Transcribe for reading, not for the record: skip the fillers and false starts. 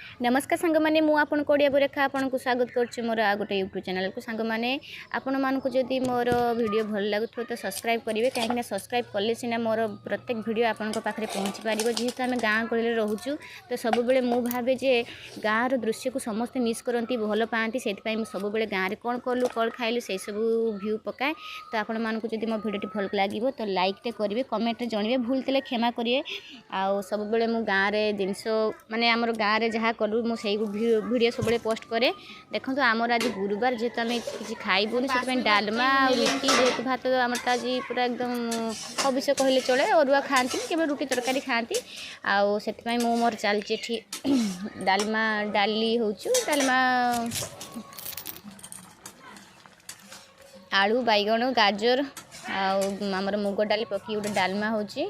नमस्कार सांग मैंने मुझे कोड़िया बुरेखा आपन को स्वागत कर मोर आ गोटे यूट्यूब चैनल को सांग मैंने आपण मानक जदि मोर वीडियो भल लगुव तो सब्सक्राइब करेंगे कहीं सब्सक्राइब कले सीना मोर प्रत्येक वीडियो आपण पाखे पहुँची पार जेहेतु आम गाँ गहली रोचु तो सब मु भावे जे गाँव दृश्य को समस्ते मिस करती भल पाती से सब गाँव में कौन कलु कौन खाइलु से सब भ्यू पकाए तो आपण मानक जदि मो भिडियो भल लगे तो लाइक करेंगे कमेंट जनइबे भूल थे क्षमा करेंगे आउ सब मु गाँव में जिनस माने आमर गाँव में जहाँ कलु मुझे वीडियो सब पोस्ट करे देखो आमर आज गुरुवार जेहेतु आम किसी खाइबुनि से डालमा रुटी जेहेतु भात आम आज पूरा एकदम हविष्य कहले चले अरुआ खाती के रुटी तरकारी खाती आउ से मोर चलती डालमा डाली हूँ डालमा आलू बैगण गाजर आमर मुग डाली पकी गोटे डालमा होची